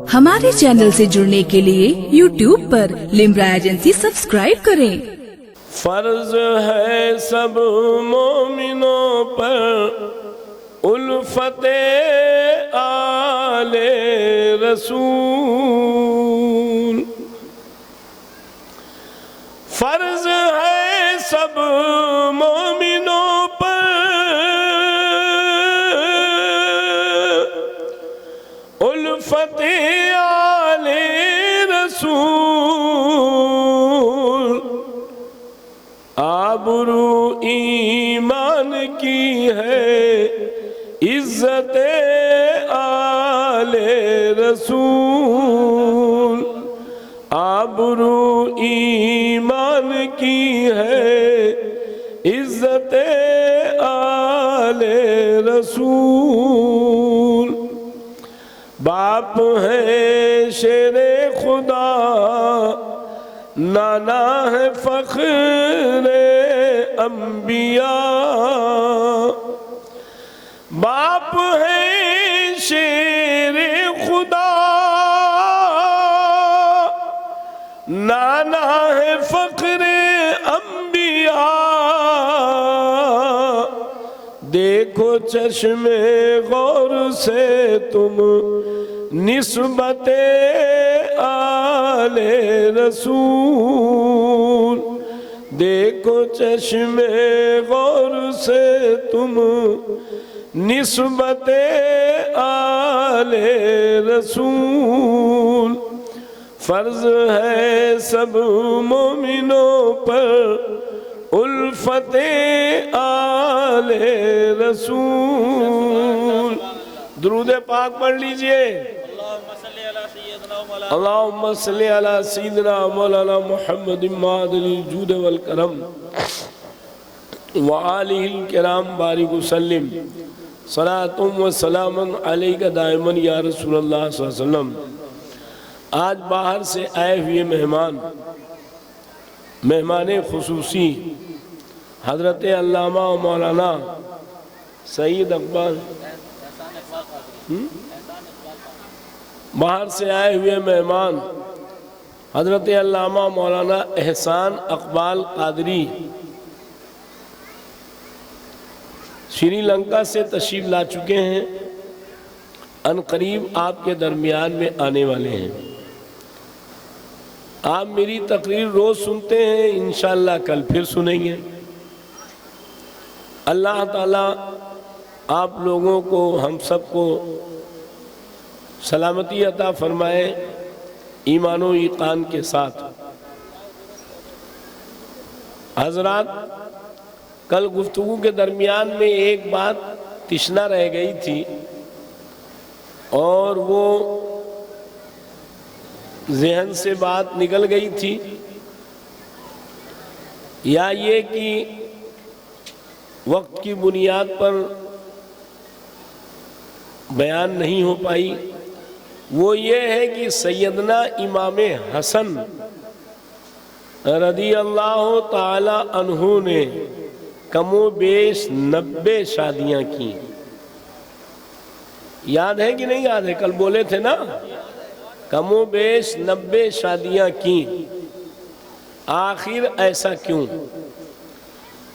हमारे चैनल से जुड़ने के लिए YouTube पर लिम्रा एजेंसी सब्सक्राइब करें। फर्ज है सब मोमिनों पर उल्फते आले रसूल। फर्ज है सब मोमिनों पर उल्फते आले रसूल। आबरू ईमान की है इज्जत आले रसूल। आबरू ईमान की है इज्जत आले रसूल। बाप है शेरे खुदा, नाना है फख्रे अंबिया। बाप है शेरे खुदा, नाना है फख्रे अंबिया। देखो चश्मे गौर से तुम निस्बते आले रसूल। देखो चश्मे गौर से तुम निस्बते आले रसूल। फर्ज है सब मोमिनों पर उल्फते आले रसूल। दुरूद पाक पढ़ लीजिए। अल्लाहुम्मा सल्ली अला सय्यिदिना मौलाना मुहम्मद मादिल जूद वल करम व आलिहिल किराम बारिक वसल्लिम सलातुम व सलामन अलैका दाइमन या रसूलल्लाह सल्लल्लाहु अलैहि वसल्लम। आज बाहर से आए हुए मेहमान खुसूसी हजरत अल्लामा मौलाना सईद अकबर, बाहर से आए हुए मेहमान हजरत अल्लामा मौलाना एहसान अकबाल कादरी श्रीलंका से तशरीफ ला चुके हैं। अनकरीब आपके दरमियान में आने वाले हैं। आप मेरी तकरीर रोज़ सुनते हैं, इंशाअल्लाह कल फिर सुनेंगे। अल्लाह ताला आप लोगों को, हम सबको सलामती अता फरमाए ईमान व ईकान के साथ। हजरात, कल गुफ्तगू के दरमियान में एक बात तिश्ना रह गई थी और वो ज़हन से बात निकल गई थी, या ये कि वक्त की बुनियाद पर बयान नहीं हो पाई। वो ये है कि सैयदना इमाम हसन रदी अल्लाह ताला अन्हु ने कमो बेश 90 शादियां की। याद है कि नहीं याद है? कल बोले थे ना, कमो बेश 90 शादियां की। आखिर ऐसा क्यों?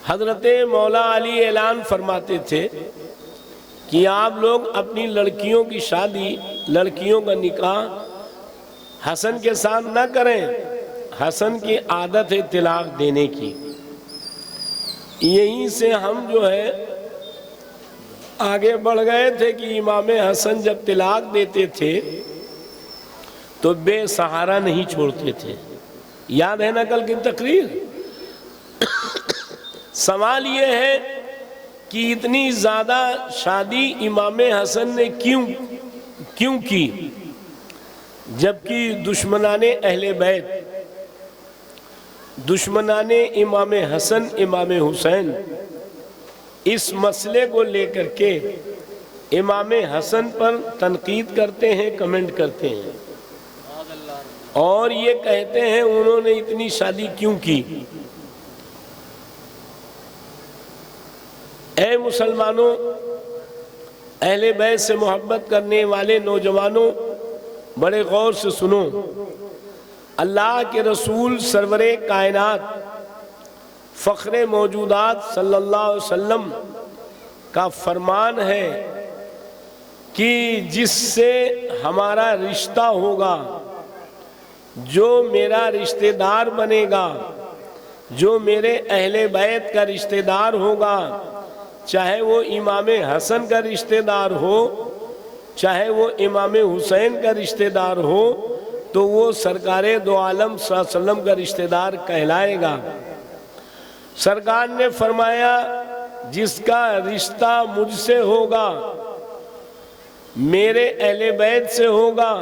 हजरत मौला अली ऐलान फरमाते थे कि आप लोग अपनी लड़कियों की शादी, लड़कियों का निकाह हसन के साथ ना करें। हसन की आदत है तिलाक देने की। यहीं से हम जो है आगे बढ़ गए थे कि इमाम हसन जब तिलाक देते थे तो बेसहारा नहीं छोड़ते थे। याद है ना कल की तकरीर? सवाल ये है कि इतनी ज़्यादा शादी इमाम हसन ने क्यों की, जबकि दुश्मनाने अहले बैत, दुश्मनाने इमाम हसन इमाम हुसैन इस मसले को लेकर के इमाम हसन पर तनकीद करते हैं, कमेंट करते हैं और ये कहते हैं उन्होंने इतनी शादी क्यों की। ए मुसलमानों, अहले बैत से मोहब्बत करने वाले नौजवानों, बड़े गौर से सुनो। अल्लाह के रसूल सरवरे कायनात फ़ख्रे मौजूदात सल्लल्लाहु अलैहि वसल्लम का फरमान है कि जिससे हमारा रिश्ता होगा, जो मेरा रिश्तेदार बनेगा, जो मेरे अहले बैत का रिश्तेदार होगा, चाहे वो इमाम हसन का रिश्तेदार हो, चाहे वो इमाम हुसैन का रिश्तेदार हो, तो वो सरकारे दो आलम सल्लल्लाहु अलैहि वसल्लम का रिश्तेदार कहलाएगा। सरकार ने फरमाया जिसका रिश्ता मुझसे होगा, मेरे अहले बैत से होगा,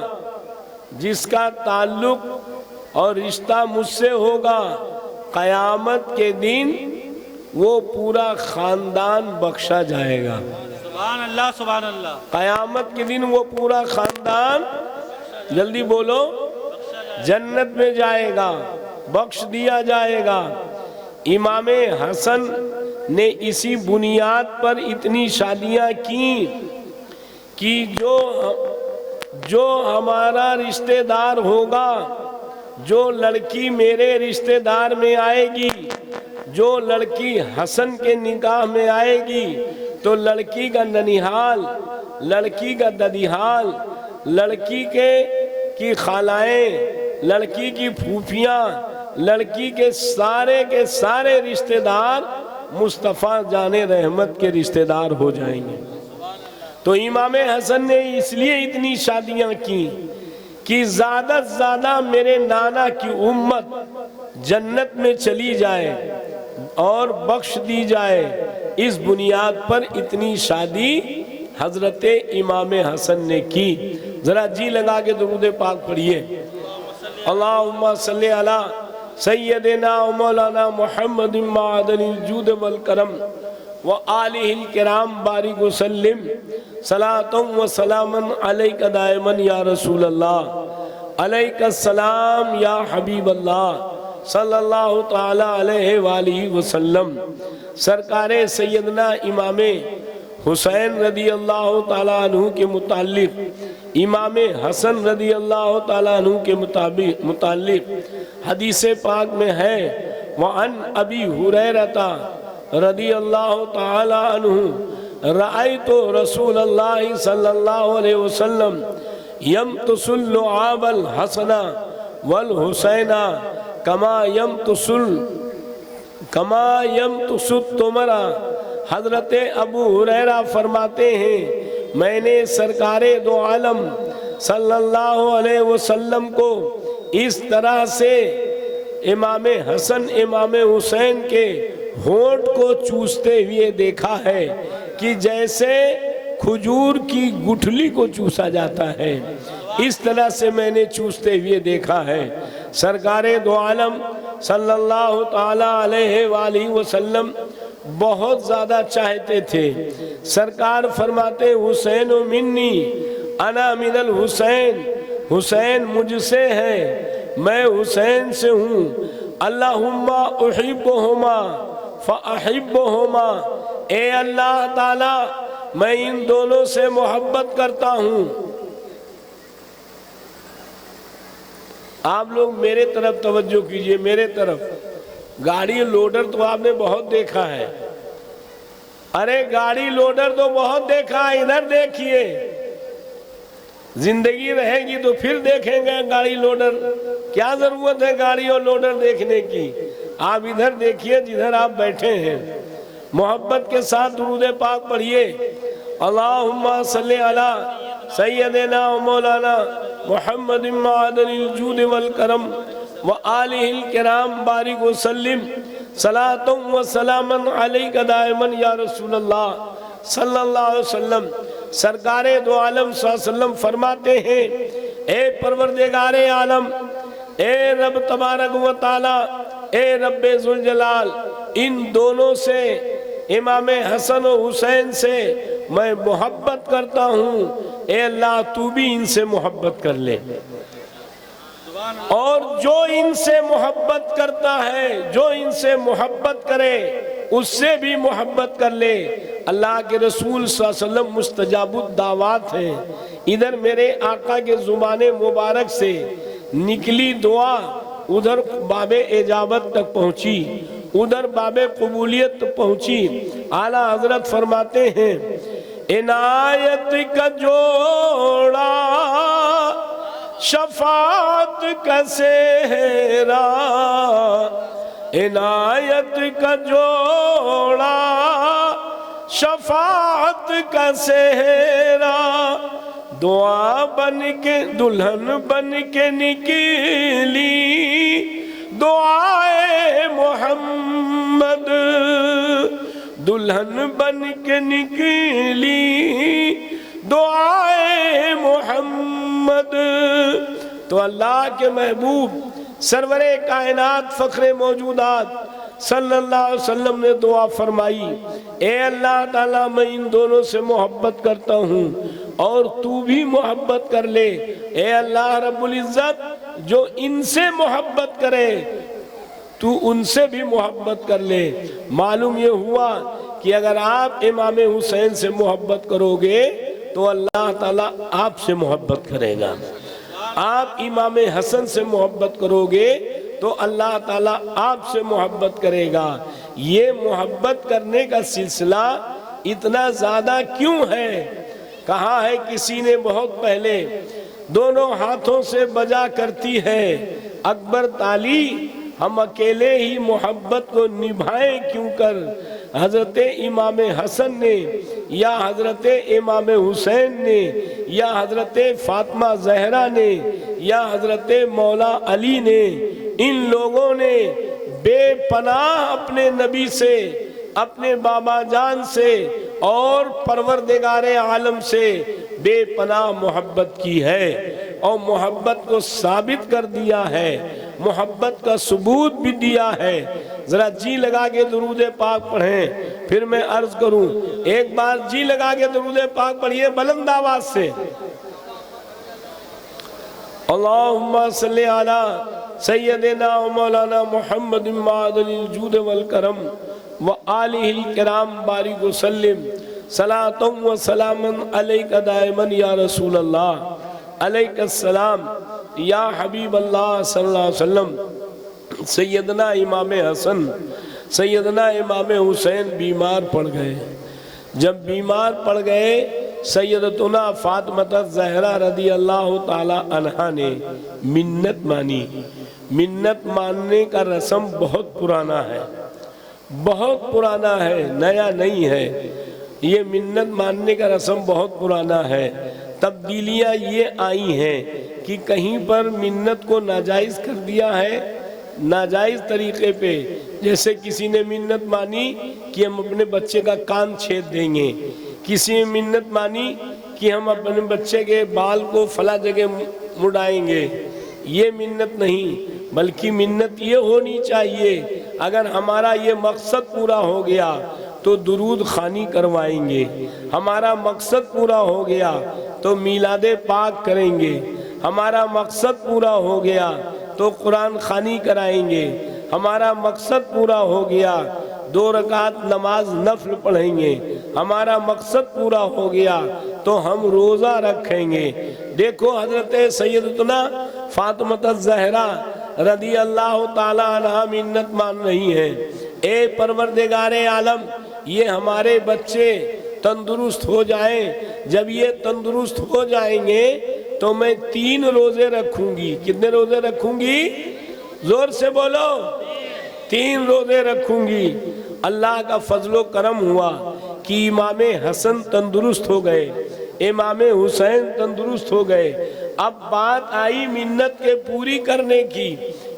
जिसका ताल्लुक और रिश्ता मुझसे होगा, क़यामत के दिन वो पूरा खानदान बख्शा जाएगा। सुभान अल्लाह, सुभान अल्लाह। क़यामत के दिन वो पूरा खानदान, जल्दी बोलो, जन्नत में जाएगा, बख्श दिया जाएगा। इमाम हसन ने इसी बुनियाद पर इतनी शादियां की कि जो हमारा रिश्तेदार होगा, जो लड़की मेरे रिश्तेदार में आएगी, जो लड़की हसन के निकाह में आएगी, तो लड़की का ननिहाल, लड़की का ददिहाल, लड़की की खालाएं, लड़की की फूफियाँ, लड़की के सारे रिश्तेदार मुस्तफ़ा जाने रहमत के रिश्तेदार हो जाएंगे। तो इमाम हसन ने इसलिए इतनी शादियां की कि ज़्यादा से ज़्यादा मेरे नाना की उम्मत जन्नत में चली जाए और बख्श दी जाए। इस बुनियाद पर इतनी शादी हजरत इमाम हसन ने की। जरा जी लगा के दुरूद पाक पढ़िए। अल्लाहुम्मा सल्ली अला सय्यदना व मौलाना मुहम्मद मादनिल जूद वल करम व आलिहिल किराम बारिक वसल्लिम सलातम व सलामन अलैका दायमन या रसूल अल्लाह अलैका सलाम या हबीब अल्लाह सल्लल्लाहु ताला अलैहि वालिहि वसल्लम। सरकारे सैयदना इमाम हुसैन रदी अल्लाह ताला अन्हु के मुताल्लिक, इमाम हसन रदी अल्लाह ताला अन्हु के मुताल्लिक हदीस पाक में है, वअन अबी हुरैरता रदी अल्लाह ताला अन्हु रअयतु रसूलल्लाह सल्लल्लाहु अलैहि वसल्लम यमतुसुल लुआबल हसना वल हुसैना कमा यमतुसुत तुमरा। हजरत अबू हुरैरा फरमाते हैं, मैंने सरकारे दो आलम सल्लल्लाहु अलैहि वसल्लम को इस तरह से इमाम हसन इमाम हुसैन के होंठ को चूसते हुए देखा है कि जैसे खजूर की गुठली को चूसा जाता है, इस तरह से मैंने चूसते हुए देखा है। सरकारे दो आलम सल्लल्लाहु ताला अलैहि वालिहि वसल्लम बहुत ज़्यादा चाहते थे। सरकार फरमाते हुसैन मिन्नी अना मिनल हुसैन, हुसैन मुझसे है, मैं हुसैन से हूँ। अल्लाहुम्मा उहिब्बुहुमा फ़अहिब्बुहुमा, ए अल्लाह ताला मैं इन दोनों से मोहब्बत करता हूँ। आप लोग मेरे तरफ तवज्जो कीजिए, मेरे तरफ। गाड़ी लोडर तो आपने बहुत देखा है, अरे गाड़ी लोडर तो बहुत देखा है, इधर देखिए। जिंदगी रहेगी तो फिर देखेंगे गाड़ी लोडर, क्या जरूरत है गाड़ी और लोडर देखने की। आप इधर देखिए जिधर आप बैठे हैं, मोहब्बत के साथ दुरूद पाक पढ़िए। अल्लाहुम्मा सल्ली अला सय्यदना व मौलाना मुहम्मद मादनिल जूद वल करम व आलिहिल किराम बारिक वसल्लिम सलातम व सलामन अलैका दायमन या रसूल अल्लाह सल्लल्लाहु अलैहि वसल्लम। सरकारे दो आलम सल्लल्लाहु अलैहि वसल्लम फरमाते हैं, ए परवरदिगारे आलम, ए रब तबारक व ताला, ए रब्बे जुल जलाल, इन दोनों से इमाम हसन और हुसैन से मैं मोहब्बत करता हूँ। ए अल्लाह तू भी इनसे मोहब्बत कर ले, और जो इनसे मोहब्बत करता है, जो इनसे मोहब्बत करे उससे भी मोहब्बत कर ले। अल्लाह के रसूल सल्लल्लाहु अलैहि वसल्लम मुस्तजाबुद दावत हैं। इधर मेरे आका के जुबाने मुबारक से निकली दुआ उधर बाबे इजाबत तक पहुंची, उधर बाबे कबूलियत तक पहुंची। आला हजरत फरमाते हैं इनायत का जोड़ा शफात का सेहरा, इनायत का जोड़ा शफात का सेहरा, दुआ बन के दुल्हन बन के निकली दुआए मोहम्मद, दुल्हन बन के निकली दुआए मोहम्मद। तो अल्लाह के महबूब सरवरे कायनात फखरे मौजूदात सल्लल्लाहु अलैहि वसल्लम ने दुआ फरमाई, ए अल्लाह ताला मैं इन दोनों से मोहब्बत करता हूँ और तू भी मोहब्बत कर ले। ए अल्लाह रब्बुल इज्जत जो इनसे मोहब्बत करे तू उनसे भी मोहब्बत कर ले। मालूम ये हुआ कि अगर आप इमाम हुसैन से मोहब्बत करोगे तो अल्लाह ताला आपसे मोहब्बत करेगा, आप इमाम हसन से मोहब्बत करोगे तो अल्लाह ताला आपसे मोहब्बत करेगा। ये मोहब्बत करने का सिलसिला इतना ज़्यादा क्यों है? कहा है किसी ने बहुत पहले, दोनों हाथों से बजा करती है अकबर ताली, हम अकेले ही मोहब्बत को निभाएं क्यों कर। हजरत इमाम हसन ने या हजरत इमाम हुसैन ने या हजरत फातिमा जहरा ने या हजरत मौला अली ने, इन लोगों ने बेपनाह अपने नबी से, अपने बाबा जान से और परवरदिगारे आलम से बेपनाह मोहब्बत की है और मोहब्बत को साबित कर दिया है, मोहब्बत का सबूत भी दिया है। जरा जी लगा के दुरूद पाक पढ़ें, फिर मैं अर्ज करूं। एक बार जी लगा के दुरूद पाक पढ़िए बुलंद आवाज से। अल्लाहुम्मा सल्ली अला सय्यदिना व मौलाना मुहम्मद मादनिल जूद वल करम व आलिहिल किराम बारिक व सल्लिम सलातम व सलामन अलैका दाइमन या रसूल अल्लाह अलैकस्सलाम या हबीब अल्लाह सल्लल्लाहु अलैहि वसल्लम। सैयदना इमाम हसन सैयदना इमाम हुसैन बीमार पड़ गए। जब बीमार पड़ गए सैयदतुना फातिमा ज़हरा रदी अल्लाह ताला अन्हा ने मिन्नत मानी। मिन्नत मानने का रस्म बहुत पुराना है, बहुत पुराना है, नया नहीं है। ये मिन्नत मानने का रस्म बहुत पुराना है। तब्दीलियाँ ये आई हैं कि कहीं पर मिन्नत को नाजायज़ कर दिया है, नाजायज़ तरीक़े पे। जैसे किसी ने मिन्नत मानी कि हम अपने बच्चे का कान छेद देंगे, किसी ने मिन्नत मानी कि हम अपने बच्चे के बाल को फला जगह मुड़ाएंगे। ये मिन्नत नहीं, बल्कि मिन्नत ये होनी चाहिए अगर हमारा ये मकसद पूरा हो गया तो दुरूद खानी करवाएंगे, हमारा मकसद पूरा हो गया तो मीलादे पाक करेंगे, हमारा मकसद पूरा हो गया तो कुरान खानी कराएंगे, हमारा मकसद पूरा हो गया 2 रकात नमाज नफल पढ़ेंगे, हमारा मकसद पूरा हो गया तो हम रोज़ा रखेंगे। देखो हजरत सैयदतुना फातिमा ज़हरा रदी अल्लाह ताला अन्हा मिन्नत मान रही है, ए परवरदिगारे आलम ये हमारे बच्चे तंदुरुस्त हो जाएं। जब ये तंदुरुस्त हो जाएंगे तो मैं 3 रोज़े रखूंगी। कितने रोज़े रखूंगी? जोर से बोलो। 3 रोज़े रखूंगी। अल्लाह का फजलो करम हुआ कि इमाम हसन तंदुरुस्त हो गए, इमाम हुसैन तंदुरुस्त हो गए। अब बात आई मिन्नत के पूरी करने की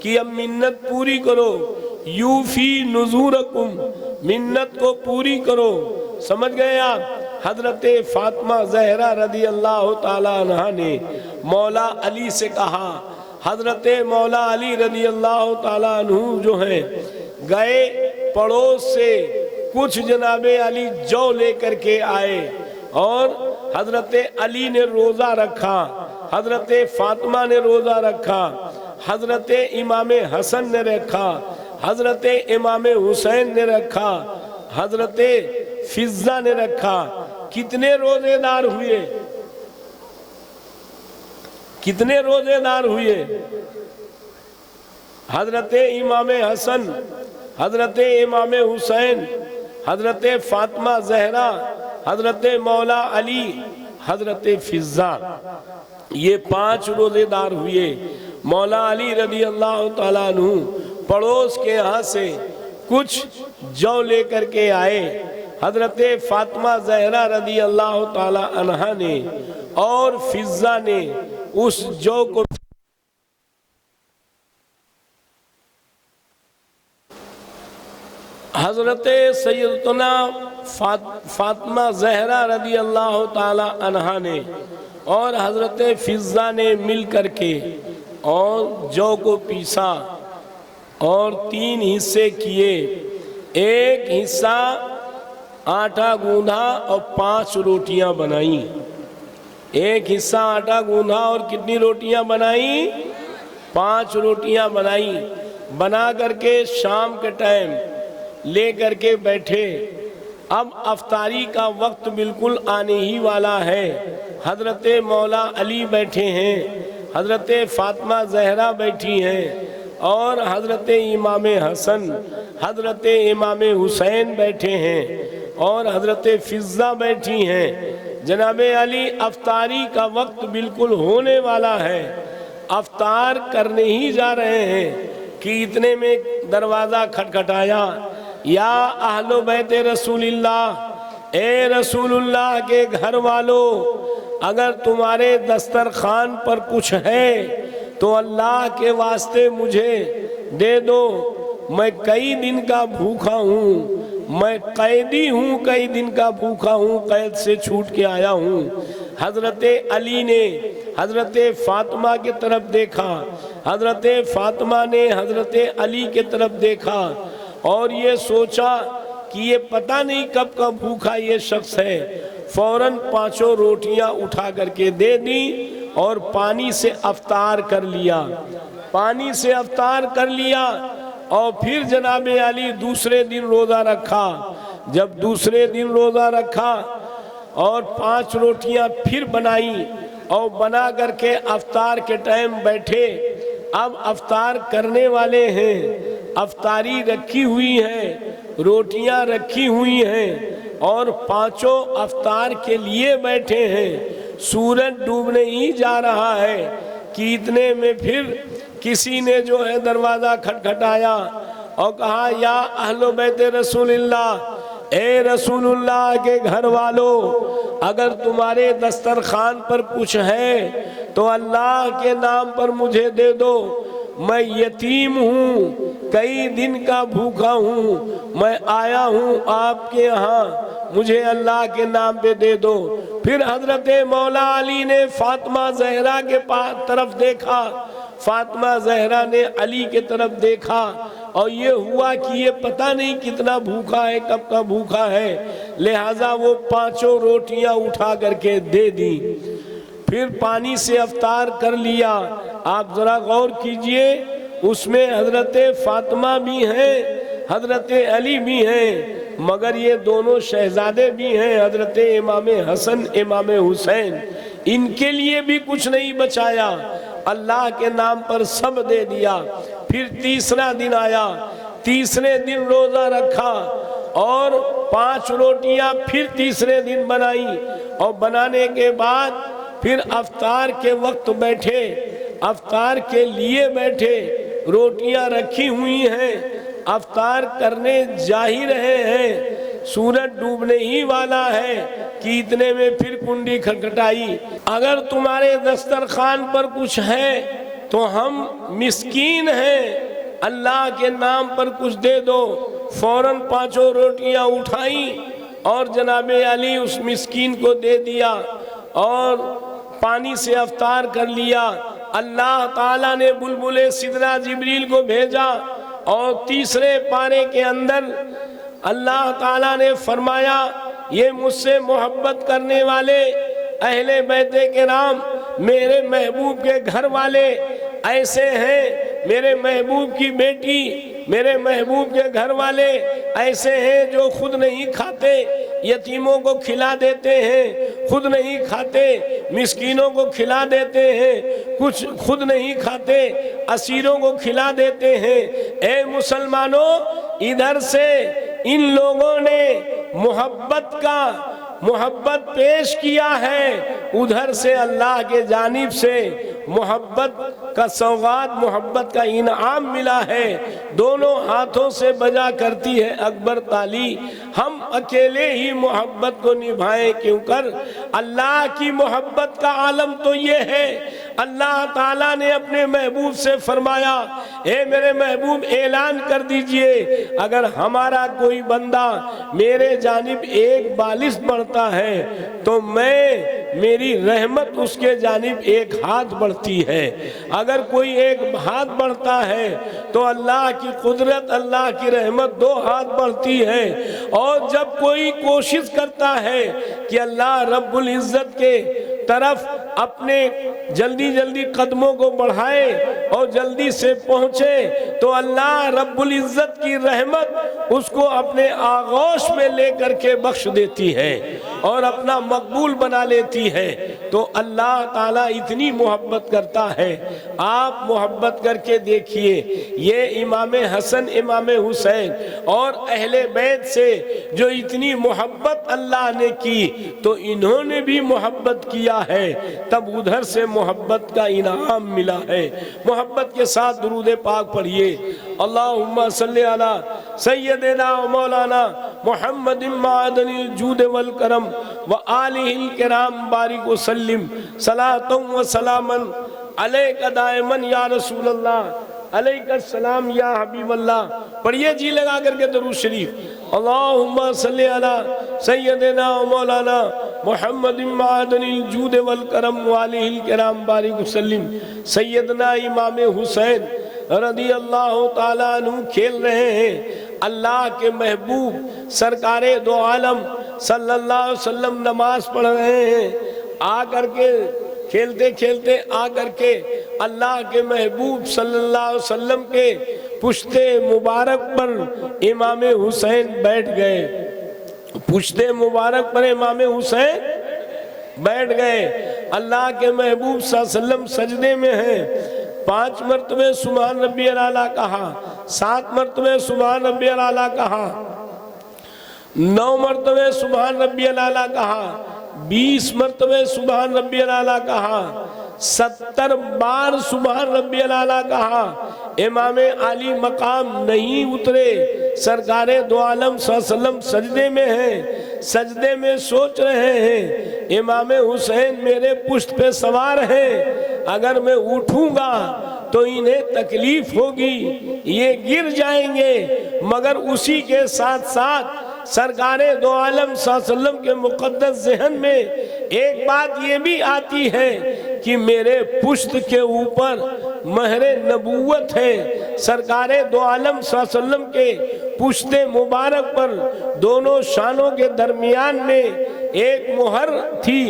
कि अब मिन्नत पूरी करो, यूफी नुज़ूरकुम, मिन्नत को पूरी करो। समझ गए आप? हजरत फातिमा ज़हरा रदी अल्लाह ताला अन्हा ने मौला अली से कहा, हजरत मौला अली रदी अल्लाह ताला अन्हु जो हैं गए पड़ोस से कुछ जनाबे अली जौ लेकर के आए और हजरत अली ने रोज़ा रखा, हजरत फातिमा ने रोज़ा रखा, हजरत इमाम हसन ने रखा, हजरत इमाम हुसैन ने रखा, हजरत फिज्जा ने रखा। कितने रोजेदार हुए, कितने रोजेदार हुए? हजरत इमाम हसन, हजरत इमाम हुसैन, हजरत फातिमा जहरा, हजरत मौला अली, हजरत फिज्जा, ये 5 रोजेदार हुए। मौला अली रदी अल्लाह ताला अन्हु पड़ोस के यहाँ से कुछ जौ लेकर के आए। हजरत फातिमा जहरा रदी अल्लाह ताला अन्हा ने और फिज्जा ने उस जौ को हजरत सैयदना फातिमा जहरा रदी अल्लाह ताला अन्हा ने और हजरत फिज्जा ने मिल करके और जौ को पीसा और 3 हिस्से किए। एक हिस्सा आटा गूंधा और 5 रोटियां बनाई। एक हिस्सा आटा गूंधा और कितनी रोटियां बनाई? 5 रोटियां बनाई। बना करके शाम के टाइम ले करके बैठे। अब अफ्तारी का वक्त बिल्कुल आने ही वाला है। हजरत मौला अली बैठे हैं, हजरत फातिमा जहरा बैठी हैं और हजरत इमाम हसन, हजरत इमाम हुसैन बैठे हैं और हजरत फिज्जा बैठी हैं। जनाब अली अफ्तारी का वक्त बिल्कुल होने वाला है, अफ्तार करने ही जा रहे हैं कि इतने में दरवाज़ा खटखटाया। या अहलो बैते रसूलिल्लाह, ए रसूलुल्लाह के घर वालों, अगर तुम्हारे दस्तरखान पर कुछ है तो अल्लाह के वास्ते मुझे दे दो। मैं कई दिन का भूखा हूँ, मैं कैदी हूँ, कई दिन का भूखा हूँ, कैद से छूट के आया हूँ। हजरत अली ने हजरत फातिमा की तरफ देखा, हजरत फातिमा ने हजरत अली की तरफ देखा और ये सोचा कि ये पता नहीं कब का भूखा ये शख्स है। फौरन 5 रोटियां उठा करके दे दी और पानी से अफ्तार कर लिया। पानी से अफ्तार कर लिया और फिर जनाब अली दूसरे दिन रोज़ा रखा। जब दूसरे दिन रोज़ा रखा और 5 रोटियां फिर बनाई और बना करके अफ्तार के टाइम बैठे। अब अफ्तार करने वाले हैं, अफ्तारी रखी हुई है, रोटियां रखी हुई हैं और 5 अफ्तार के लिए बैठे हैं। सूरज डूबने ही जा रहा है कि इतने में फिर किसी ने जो है दरवाज़ा खटखटाया और कहा, या अहलो बैते रसूलिल्लाह, ए रसूलुल्लाह के घर वालों, अगर तुम्हारे दस्तरखान पर कुछ है तो अल्लाह के नाम पर मुझे दे दो। मैं यतीम हूँ, कई दिन का भूखा हूँ, मैं आया हूँ आपके यहाँ, मुझे अल्लाह के नाम पे दे दो। फिर हजरत मौला अली ने फातिमा जहरा के तरफ देखा, फातिमा जहरा ने अली के तरफ देखा और ये हुआ कि ये पता नहीं कितना भूखा है, कब का भूखा है, लिहाजा वो 5 रोटियां उठा करके दे दी। फिर पानी से अफ्तार कर लिया। आप जरा गौर कीजिए, उसमें हजरत फातिमा भी हैं, हजरत अली भी हैं, मगर ये दोनों शहजादे भी हैं, हजरत इमाम हसन, इमाम हुसैन। इनके लिए भी कुछ नहीं बचाया, अल्लाह के नाम पर सब दे दिया। फिर तीसरा दिन आया, तीसरे दिन रोज़ा रखा और 5 रोटियां फिर तीसरे दिन बनाई और बनाने के बाद फिर अफ्तार के वक्त बैठे, अफ्तार के लिए बैठे, रोटियां रखी हुई हैं, अफ्तार करने जा ही रहे हैं, सूरज डूबने ही वाला है कि इतने में फिर कुंडी खटखटाई। अगर तुम्हारे दस्तरखान पर कुछ है तो हम मिस्कीन हैं, अल्लाह के नाम पर कुछ दे दो। फौरन 5 रोटियां उठाई और जनाब अली उस मिस्कीन को दे दिया और पानी से अफ्तार कर लिया। अल्लाह ताला ने बुलबुले सिदरा जिब्रील को भेजा और तीसरे पारे के अंदर अल्लाह ताला ने फरमाया, ये मुझसे मोहब्बत करने वाले अहले बैते किराम, मेरे महबूब के घर वाले ऐसे हैं, मेरे महबूब की बेटी, मेरे महबूब के घर वाले ऐसे हैं जो खुद नहीं खाते यतीमों को खिला देते हैं, खुद नहीं खाते, मिस्कीनों को खिला देते हैं, कुछ खुद नहीं खाते, असीरों को खिला देते हैं। ए मुसलमानों, इधर से इन लोगों ने मोहब्बत पेश किया है, उधर से अल्लाह के जानिब से मोहब्बत का सौगात, मोहब्बत का इनाम मिला है। दोनों हाथों से बजा करती है अकबर ताली। हम अकेले ही मोहब्बत को निभाएं, क्योंकि अल्लाह की मोहब्बत का आलम तो ये है। अल्लाह ताला ने अपने महबूब से फरमाया, ए मेरे महबूब ऐलान कर दीजिए, अगर हमारा कोई बंदा मेरे जानिब एक बालिश बढ़ता है तो मेरी रहमत उसके जानिब एक हाथ बढ़ती है। अगर कोई एक हाथ बढ़ता है तो अल्लाह की कुदरत, अल्लाह की रहमत 2 हाथ बढ़ती है। और जब कोई कोशिश करता है कि अल्लाह रब्बुल इज्जत के तरफ अपने जल्दी जल्दी कदमों को बढ़ाए और जल्दी से पहुंचे, तो अल्लाह रब्बुल इज्जत की रहमत उसको अपने आगोश में लेकर के बख्श देती है और अपना मकबूल बना लेती है। तो अल्लाह ताला इतनी मोहब्बत करता है। आप मोहब्बत करके देखिए, ये इमाम हसन, इमाम हुसैन और अहले बैत से जो इतनी मोहब्बत अल्लाह ने की, तो इन्होंने भी मोहब्बत किया है, तब उधर से मोहब्बत का इनाम मिला है। मोहब्बत के साथ दुरूद पाक पढ़िए। अल्लाहुम्मा सल्ली अला सय्यदिना मौलाना मुहम्मदिन मादनिल जूद वल करम व आलिहिल किराम बारिक व सल्लिम सलातुम व सलामन अलैका दाइमन या रसूल अल्लाह अलैका सलाम या हबीब अल्लाह। पढ़िए जी लगा करके दरूद शरीफ। अल्लाहुम्मा सल्ली अला सय्यदिना मौलाना मुहम्मदिन मादनिल जूद वल करम व आलिहिल किराम बारिक व सल्लिम। सैयदना इमाम हुसैन रदी अल्लाह ताला अन्हु खेल रहे हैं। अल्लाह के महबूब सरकारे दो आलम सल्लल्लाहु अलैहि वसल्लम नमाज पढ़ रहे हैं। आकर के खेलते खेलते आकर के अल्लाह के महबूब सल्लल्लाहु अलैहि वसल्लम के पुश्ते मुबारक पर इमाम हुसैन बैठ गए। पुश्ते मुबारक पर इमाम हुसैन बैठ गए। अल्लाह के महबूब सल्लल्लाहु अलैहि वसल्लम सजदे में हैं। 5 मरतबे सुभान रब्बियल आला कहा, 7 मरतबे सुभान रब्बियल आला कहा, 9 मरतबे सुभान रब्बियल आला कहा, 20 मरतबे सुभान रब्बियल आला कहा, 70 बार सुभान रब्बियल आला कहा। इमाम आली मकाम नहीं उतरे। सरकारे दो आलम सल्लल्लाहु अलैहि वसल्लम सजदे में हैं, सजदे में सोच रहे हैं, इमाम हुसैन मेरे पुश्त पे सवार हैं, अगर मैं उठूंगा तो इन्हें तकलीफ होगी, ये गिर जाएंगे। मगर उसी के साथ साथ सरकारे दो आलम सल्लल्लाहु अलैहि वसल्लम के मुक़द्दस ज़हन में एक बात ये भी आती है कि मेरे पुश्त के ऊपर महरे नबूवत है। सरकारे दो आलम सल्लल्लाहु अलैहि वसल्लम के पुश्ते मुबारक पर दोनों शानों के दरमियान में एक मोहर थी।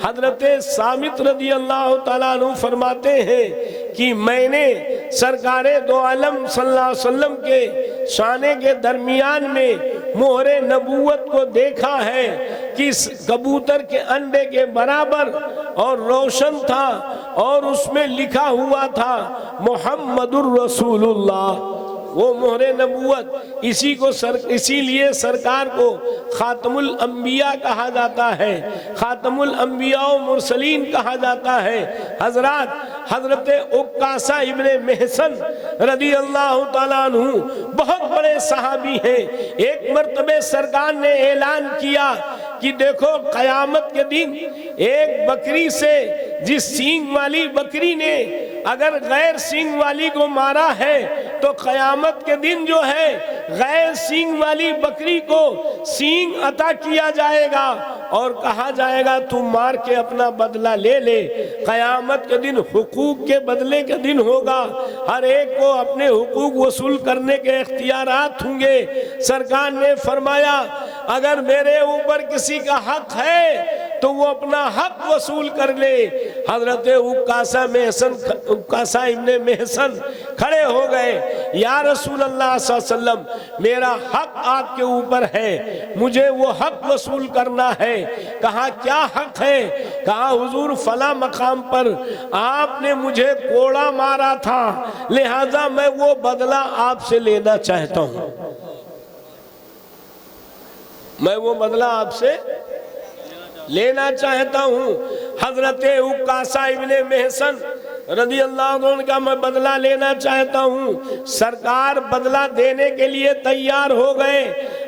हजरत सामित रदी अल्लाह ताला अन्हु फरमाते हैं कि मैंने सरकारे दो आलम सल्लल्लाहु अलैहि वसल्लम के शाने के दरमियान में मोहरे नबूवत को देखा है कि कबूतर के अंडे के बराबर और रोशन था और उसमें लिखा हुआ था मुहम्मदुर रसूलुल्लाह। वो मोहरे नबूवत इसीलिए सरकार को खातमुल अंबिया कहा जाता है, खातमुल अंबिया व मुरसलीन कहा जाता है। हजरत उक्कासा इब्ने महसन रदी अल्लाह ताला अन्हु बहुत बड़े सहाबी हैं। एक मर्तबे सरकार ने ऐलान किया कि देखो कयामत के दिन एक बकरी से, जिस सींग वाली बकरी ने अगर गैर सींग वाली को मारा है तो कयामत के दिन जो है गैर सींग वाली बकरी को सींग अता किया जाएगा और कहा जाएगा तुम मार के अपना बदला ले ले। कयामत के दिन हुकूक के बदले के दिन होगा, हर एक को अपने हुकूक वसूल करने के इख्तियारात होंगे। सरकार ने फरमाया अगर मेरे ऊपर किसी का हक है तो वो अपना हक वसूल कर ले। हजरत उक्कासा इब्ने मेहसन खड़े हो गए। या रसूल अल्लाह सल्लल्लाहु अलैहि वसल्लम, मेरा हक आपके ऊपर है, मुझे वो हक वसूल करना है। कहा क्या हक है? कहा हुजूर फला मकाम पर आपने मुझे कोड़ा मारा था, लिहाजा मैं वो बदला आपसे लेना चाहता हूं, मैं वो बदला आपसे लेना चाहता हूं। हजरत उक्कासा इब्ने मेहसन रज़ी अल्लाहु अन्हु का मैं बदला लेना चाहता हूं। सरकार बदला देने के लिए तैयार हो गए।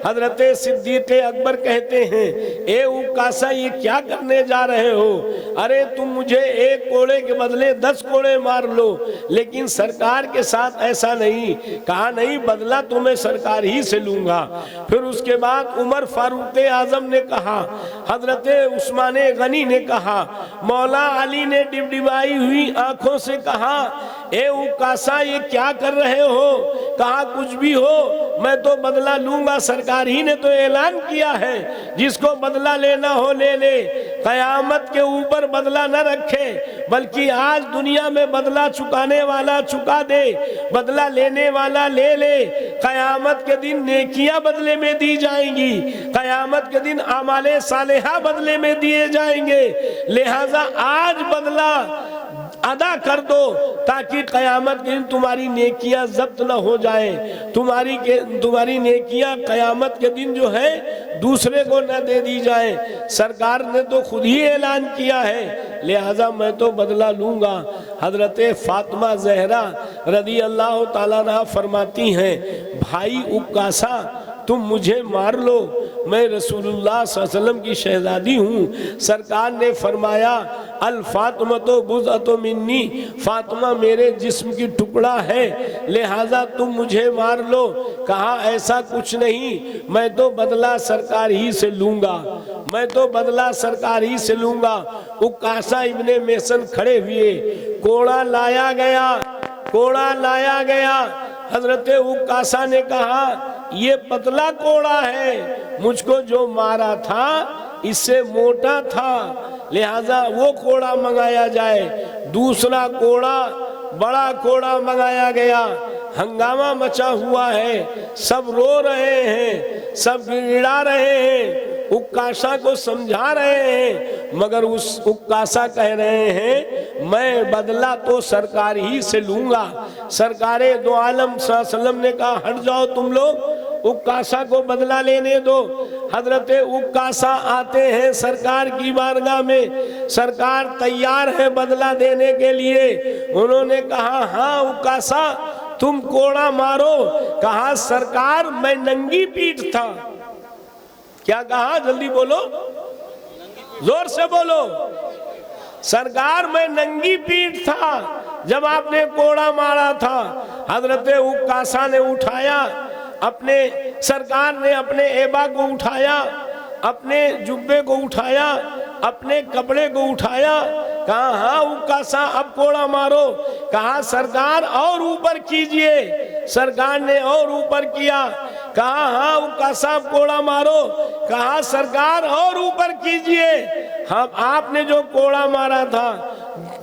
हजरत सिद्दीक़ अकबर कहते हैं, ए उक्कासा ये क्या करने जा रहे हो? अरे तुम मुझे एक कोड़े के बदले 10 कोड़े मार लो, लेकिन सरकार के साथ ऐसा नहीं। कहा नहीं, बदला तो मैं सरकार ही से लूंगा। फिर उसके बाद उमर फारूक आजम ने कहा, हजरत उस्मान गनी ने कहा, मौला अली ने डिबडिबाई हुई आंखों से कहा, ए उक्कासा ये क्या कर रहे हो? कहा कुछ भी हो, मैं तो बदला लूंगा, सरकार ही ने तो ऐलान किया है, जिसको बदला लेना हो ले ले, कयामत के ऊपर बदला न रखे, बल्कि आज दुनिया में बदला चुकाने वाला चुका दे, बदला लेने वाला ले ले। कयामत के दिन नेकियां बदले में दी जाएंगी, कयामत के दिन आमाले सालेहा बदले में दिए जाएंगे। लिहाजा आज बदला अदा कर दो, ताकि कयामत के दिन तुम्हारी नेकियां जब्त न हो जाए, तुम्हारी नेकियां कयामत के दिन जो है दूसरे को न दे दी जाए। सरकार ने तो खुद ही ऐलान किया है, लिहाजा मैं तो बदला लूंगा। हजरत फातिमा ज़हरा रज़ी अल्लाह ताला अन्हा फरमाती हैं, भाई उक्कासा तुम मुझे मार लो, मैं रसूलुल्लाह सल्लल्लाहु अलैहि वसल्लम की शहजादी हूँ। सरकार ने फरमाया, अल फातिमा तो बुज़अतु मिन्नी, फातिमा मेरे जिस्म की टुकड़ा है, लिहाजा तुम मुझे मार लो। कहा ऐसा कुछ नहीं, मैं तो बदला सरकार ही से लूंगा, मैं तो बदला सरकार ही से लूंगा। उक्कासा इब्ने मेहसन खड़े हुए, कोड़ा लाया गया, कोड़ा लाया गया। हजरत उक्कासा ने कहा ये पतला कोड़ा है, मुझको जो मारा था इससे मोटा था, लिहाजा वो कोड़ा मंगाया जाए। दूसरा कोड़ा, बड़ा कोड़ा मंगाया गया। हंगामा मचा हुआ है, सब रो रहे हैं, सब गिड़गिड़ा रहे हैं, उक्कासा को समझा रहे हैं, मगर उस उक्कासा कह रहे हैं मैं बदला तो सरकार ही से लूंगा। सरकारे दो आलम सल्लल्लाहु अलैहि वसल्लम ने कहा हट जाओ तुम लोग, उक्कासा को बदला लेने दो। हजरत उक्कासा आते हैं सरकार की बारगाह में, सरकार तैयार है बदला देने के लिए। उन्होंने कहा हाँ उक्कासा तुम कोड़ा मारो। कहा सरकार मैं नंगी पीठ था। क्या कहा? जल्दी बोलो, जोर से बोलो। सरकार मैं नंगी पीठ था जब आपने कोड़ा मारा था। हजरत उक्कासा ने उठाया, अपने सरकार ने अपने एबा को उठाया, अपने जुब्बे को उठाया, अपने कपड़े को उठाया। कहा हाँ उक्कासा अब कोड़ा मारो। कहा सरकार और ऊपर कीजिए। सरकार ने और ऊपर किया। कहा हाँ उक्कासा अब कोड़ा मारो। कहा सरकार और ऊपर कीजिए। हम आपने जो कोड़ा मारा था,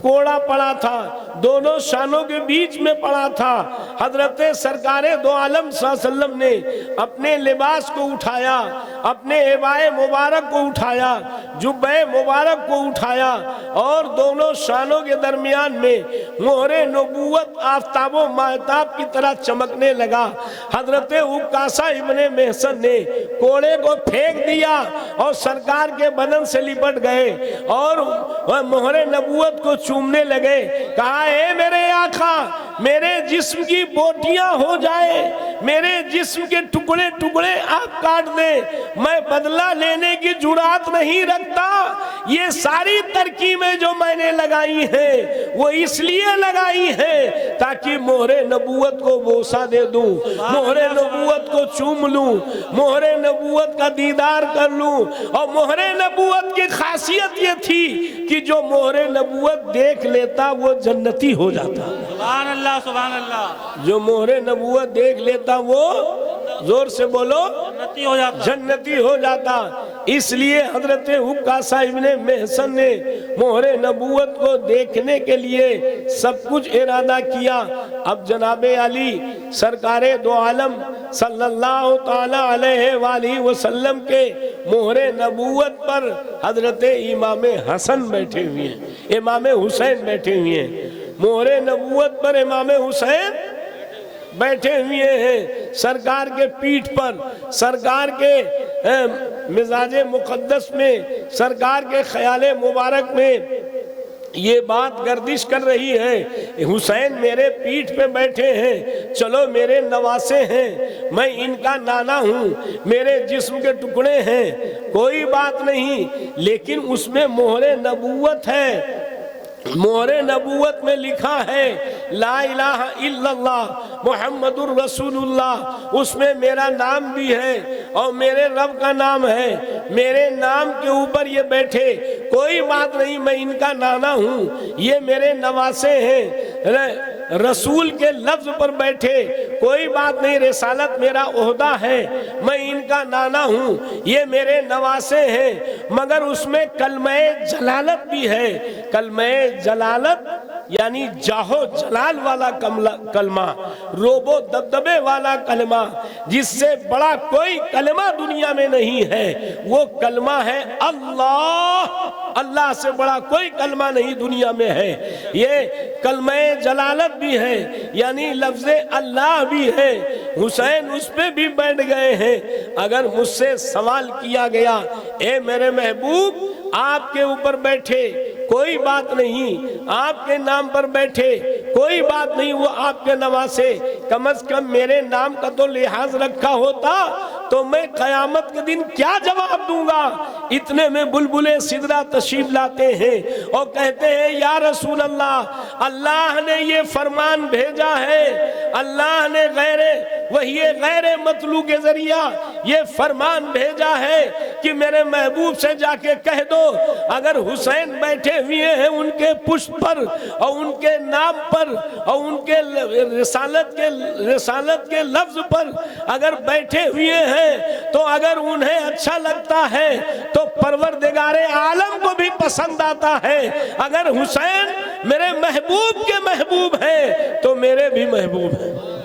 कोड़ा पड़ा था, दोनों शानों के बीच में पड़ा था। हजरत सरकारे दो आलम सल्लल्लाहु अलैहि वसल्लम ने अपने लिबास को उठाया, अपने एबाए मुबारक को उठाया, जुब्बे मुबारक को उठाया और दोनों शानों के दरमियान में मोहरे नबूवत आफ्ताबो महताब की तरह चमकने लगा। हजरत उक्कासा इब्ने मेहसन ने कोड़े को फेंक दिया और सरकार के बदन से लिपट गए और मोहरे नबूवत को चूमने लगे। कहा ए मेरे आका, मेरे जिस्म की बोटियां हो जाए, मेरे जिस्म के टुकड़े टुकड़े आप काट दे, मैं बदला लेने की जुरात नहीं रखता। ये सारी तरकीबें जो मैंने लगाई हैं वो इसलिए लगाई हैं ताकि मोहरे नबूवत को बोसा दे दूं, मोहरे नबूवत को चूम लूं, मोहरे नबूवत का दीदार कर लूं। और मोहरे नबूवत की खासियत ये थी कि जो मोहरे नबूवत देख लेता वो जन्नती हो जाता। सुभान अल्लाह सुभान अल्लाह। जो मोहरे नबूवत देख लेता वो जोर से बोलो, जन्नती हो जाता। जन्नती हो जाता। इसलिए हजरत उकाशा इब्ने महसन ने मोहरे नबूवत को देखने के लिए सब कुछ इरादा किया। अब जनाबे अली सरकारे दो आलम सल्लल्लाहु ताला अलैहि वसल्लम के मोहरे नबूवत पर हजरत इमाम हसन बैठे हुए हैं, इमाम हुसैन बैठे हुए हैं। मोहरे नबूवत पर इमाम हुसैन बैठे हुए हैं। सरकार के पीठ पर, सरकार के मिजाजे मुकद्दस में, सरकार के ख्याले मुबारक में ये बात गर्दिश कर रही है, हुसैन मेरे पीठ पे बैठे हैं, चलो मेरे नवासे हैं, मैं इनका नाना हूँ, मेरे जिस्म के टुकड़े हैं, कोई बात नहीं। लेकिन उसमें मोहरे नबूवत है। मोहरे नबूवत में लिखा है ला इलाहा इल्लल्लाह मुहम्मदुर रसूलुल्लाह। उसमें मेरा नाम भी है और मेरे रब का नाम है। मेरे नाम के ऊपर ये बैठे, कोई बात नहीं, मैं इनका नाना हूँ, ये मेरे नवासे हैं। रसूल के लफ्ज पर बैठे, कोई बात नहीं, रिसालत मेरा ओहदा है, मैं इनका नाना हूँ, ये मेरे नवासे हैं। मगर उसमें कलमे जलालत भी है। कलमे जलालत यानी जाहो जलाल वाला कलमा, रोबो दबदबे वाला कलमा, जिससे बड़ा कोई कलमा दुनिया में नहीं है, वो कलमा है अल्लाह। अल्लाह से बड़ा कोई कलमा नहीं दुनिया में है। ये कलमे जलालत भी है, यानी लफ्ज़े अल्लाह भी है। हुसैन उस पे भी बैठ गए हैं। अगर मुझसे सवाल किया गया, ए मेरे महबूब आपके ऊपर बैठे, कोई बात नहीं, आपके नाम पर बैठे, कोई बात नहीं, वो आपके नवासे, कम से कम मेरे नाम का तो लिहाज रखा होता तो मैं कयामत के दिन क्या जवाब दूंगा। इतने में बुलबुले सिदरा तशरीफ लाते हैं और कहते हैं या रसूल अल्लाह, अल्लाह ने ये फरमान भेजा है, अल्लाह ने गैरे मतलू के जरिया ये फरमान भेजा है कि मेरे महबूब से जाके कह दो, अगर हुसैन बैठे हुए हैं उनके पुष्प पर और उनके नाम पर और उनके रिसालत के लफ्ज पर अगर बैठे हुए हैं, तो अगर उन्हें अच्छा लगता है तो परवरदिगारे आलम को भी पसंद आता है। अगर हुसैन मेरे महबूब के महबूब है तो मेरे भी महबूब है।